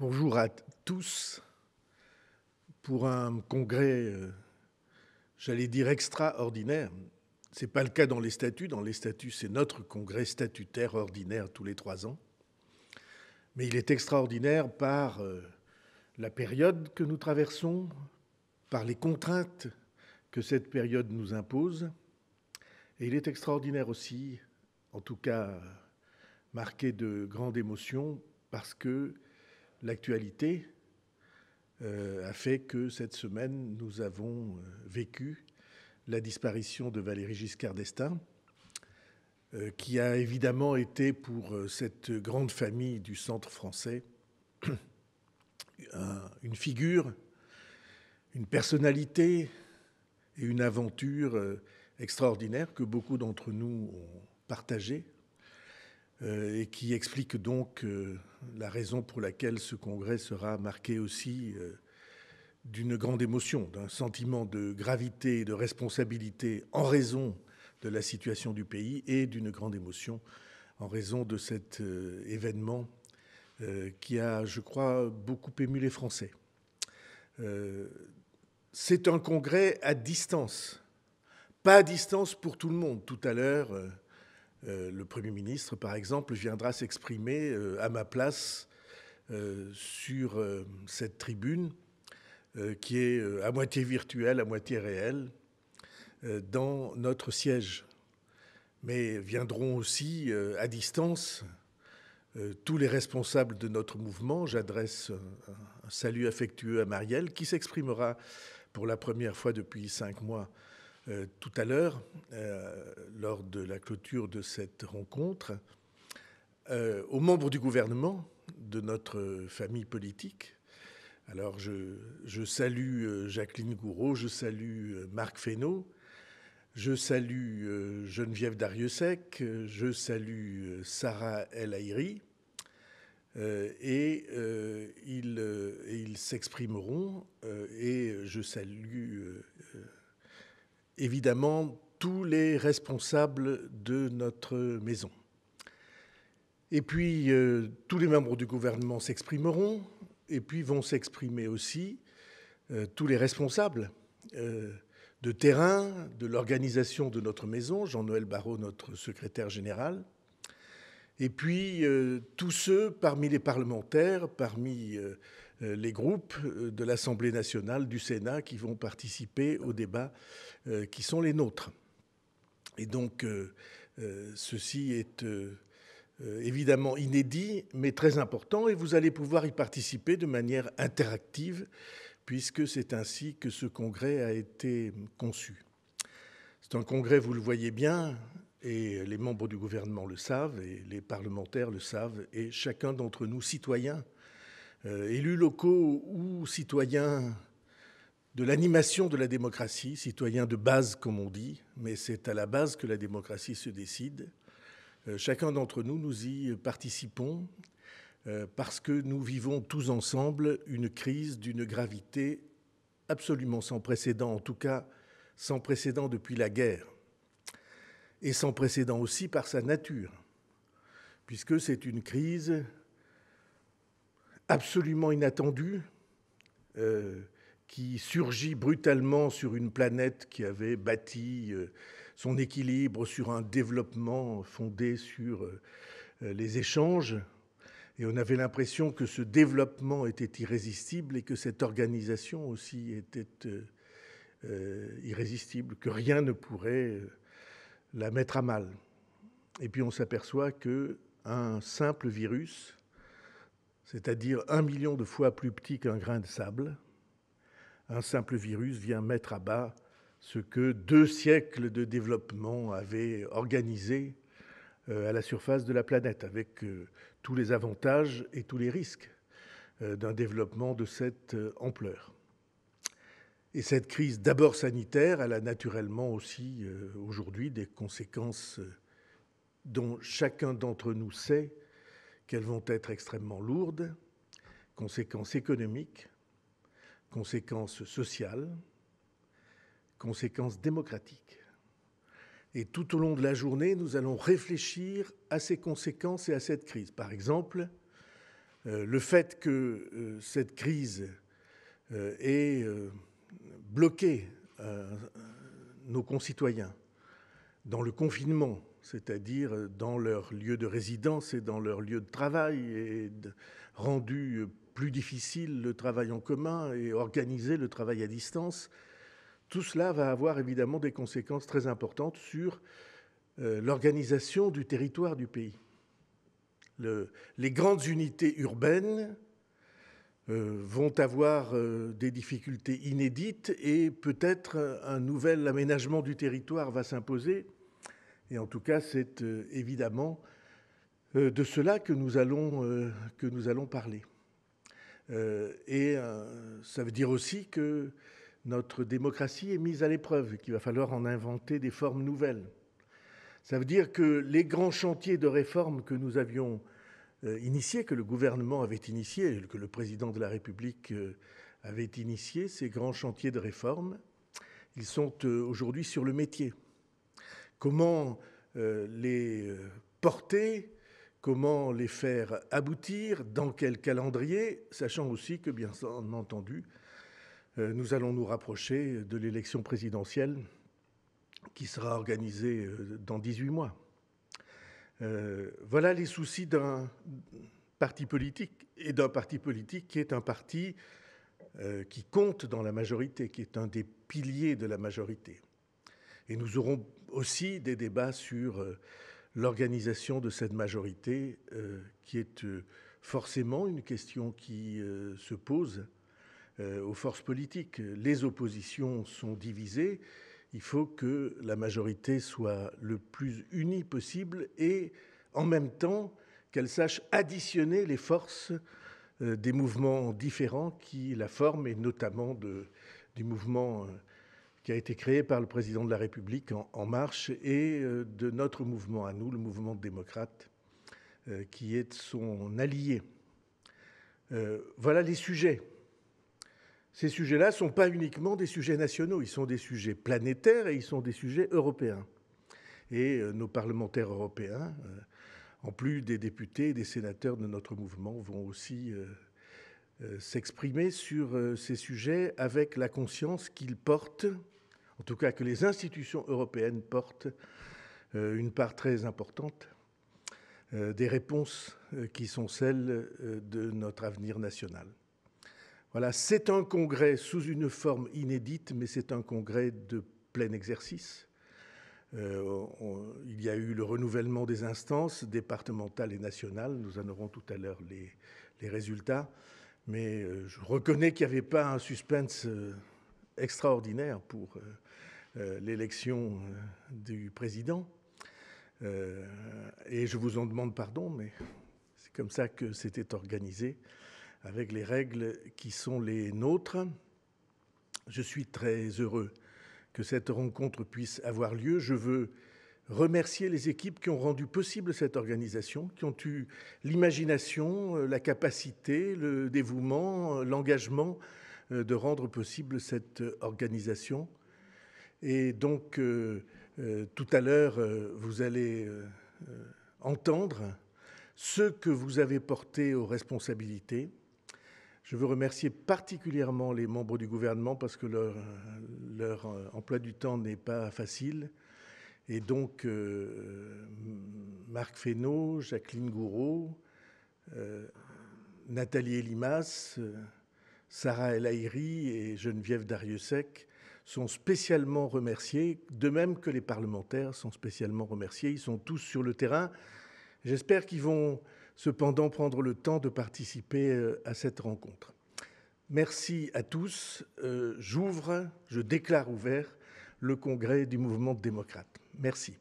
Bonjour à tous pour un congrès, j'allais dire extraordinaire. Ce n'est pas le cas dans les statuts. Dans les statuts, c'est notre congrès statutaire ordinaire tous les 3 ans. Mais il est extraordinaire par la période que nous traversons, par les contraintes que cette période nous impose. Et il est extraordinaire aussi, en tout cas marqué de grandes émotions, parce que l'actualité a fait que cette semaine, nous avons vécu la disparition de Valéry Giscard d'Estaing, qui a évidemment été pour cette grande famille du centre français une figure, une personnalité et une aventure extraordinaire que beaucoup d'entre nous ont partagée et qui explique donc la raison pour laquelle ce congrès sera marqué aussi d'une grande émotion, d'un sentiment de gravité et de responsabilité en raison de la situation du pays et d'une grande émotion en raison de cet événement qui a, je crois, beaucoup ému les Français. C'est un congrès à distance, pas à distance pour tout le monde. Tout à l'heure, le Premier ministre, par exemple, viendra s'exprimer à ma place sur cette tribune qui est à moitié virtuelle, à moitié réelle, dans notre siège. Mais viendront aussi à distance tous les responsables de notre mouvement. J'adresse un salut affectueux à Marielle, qui s'exprimera pour la première fois depuis 5 mois tout à l'heure, lors de la clôture de cette rencontre, aux membres du gouvernement, de notre famille politique. Alors je salue Jacqueline Gouraud, je salue Marc Fesneau, je salue Geneviève Darrieussecq, je salue Sarah El Haïry, et ils s'exprimeront, et je salue évidemment tous les responsables de notre maison. Et puis tous les membres du gouvernement s'exprimeront, et puis vont s'exprimer aussi tous les responsables de terrain, de l'organisation de notre maison, Jean-Noël Barrot, notre secrétaire général, et puis tous ceux parmi les parlementaires, parmi les groupes de l'Assemblée nationale, du Sénat, qui vont participer aux débats qui sont les nôtres. Et donc ceci est évidemment inédit, mais très important, et vous allez pouvoir y participer de manière interactive, puisque c'est ainsi que ce congrès a été conçu. C'est un congrès, vous le voyez bien, et les membres du gouvernement le savent, et les parlementaires le savent, et chacun d'entre nous, citoyens, élus locaux ou citoyens de l'animation de la démocratie, citoyens de base comme on dit, mais c'est à la base que la démocratie se décide. Chacun d'entre nous, nous y participons parce que nous vivons tous ensemble une crise d'une gravité absolument sans précédent, en tout cas sans précédent depuis la guerre, et sans précédent aussi par sa nature, puisque c'est une crise absolument inattendue qui surgit brutalement sur une planète qui avait bâti son équilibre sur un développement fondé sur les échanges. Et on avait l'impression que ce développement était irrésistible et que cette organisation aussi était irrésistible, que rien ne pourrait la mettre à mal. Et puis on s'aperçoit qu'un simple virus, c'est-à-dire 1 million de fois plus petit qu'un grain de sable, un simple virus vient mettre à bas ce que 2 siècles de développement avaient organisé à la surface de la planète, avec tous les avantages et tous les risques d'un développement de cette ampleur. Et cette crise, d'abord sanitaire, elle a naturellement aussi aujourd'hui des conséquences dont chacun d'entre nous sait qu'elles vont être extrêmement lourdes, conséquences économiques, conséquences sociales, conséquences démocratiques. Et tout au long de la journée, nous allons réfléchir à ces conséquences et à cette crise. Par exemple, Le fait que cette crise ait bloqué nos concitoyens dans le confinement, c'est-à-dire dans leur lieu de résidence et dans leur lieu de travail, et rendu plus difficile le travail en commun et organisé le travail à distance, tout cela va avoir évidemment des conséquences très importantes sur l'organisation du territoire du pays. Les grandes unités urbaines vont avoir des difficultés inédites et peut-être un nouvel aménagement du territoire va s'imposer. Et en tout cas, c'est évidemment de cela que nous allons parler. Et ça veut dire aussi que notre démocratie est mise à l'épreuve et qu'il va falloir en inventer des formes nouvelles. Ça veut dire que les grands chantiers de réforme que nous avions initiés, que le gouvernement avait initiés, que le président de la République avait initiés, ces grands chantiers de réforme, ils sont aujourd'hui sur le métier. Comment les porter, comment les faire aboutir, dans quel calendrier, sachant aussi que, bien entendu, nous allons nous rapprocher de l'élection présidentielle qui sera organisée dans 18 mois. Voilà les soucis d'un parti politique, et d'un parti politique qui est un parti qui compte dans la majorité, qui est un des piliers de la majorité. Et nous aurons aussi des débats sur l'organisation de cette majorité, qui est forcément une question qui se pose aux forces politiques. Les oppositions sont divisées. Il faut que la majorité soit le plus unie possible et en même temps qu'elle sache additionner les forces des mouvements différents qui la forment, et notamment du mouvement qui a été créé par le président de la République, En Marche, et de notre mouvement à nous, le mouvement démocrate, qui est son allié. Voilà les sujets. Ces sujets-là ne sont pas uniquement des sujets nationaux, ils sont des sujets planétaires et ils sont des sujets européens. Et nos parlementaires européens, en plus des députés et des sénateurs de notre mouvement, vont aussi s'exprimer sur ces sujets avec la conscience qu'ils portent, en tout cas que les institutions européennes portent une part très importante des réponses qui sont celles de notre avenir national. Voilà, c'est un congrès sous une forme inédite, mais c'est un congrès de plein exercice. Il y a eu le renouvellement des instances départementales et nationales. Nous en aurons tout à l'heure les résultats. Mais je reconnais qu'il n'y avait pas un suspense extraordinaire pour l'élection du président. Et je vous en demande pardon, mais c'est comme ça que c'était organisé, avec les règles qui sont les nôtres. Je suis très heureux que cette rencontre puisse avoir lieu. Je veux remercier les équipes qui ont rendu possible cette organisation, qui ont eu l'imagination, la capacité, le dévouement, l'engagement de rendre possible cette organisation. Et donc, tout à l'heure, vous allez entendre ceux que vous avez portés aux responsabilités. Je veux remercier particulièrement les membres du gouvernement parce que leur emploi du temps n'est pas facile. Et donc, Marc Fesneau, Jacqueline Gouraud, Nathalie Elimas, Sarah El Haïry et Geneviève Dariussec sont spécialement remerciés, de même que les parlementaires sont spécialement remerciés. Ils sont tous sur le terrain. J'espère qu'ils vont cependant prendre le temps de participer à cette rencontre. Merci à tous. Je déclare ouvert le congrès du mouvement démocrate. Merci.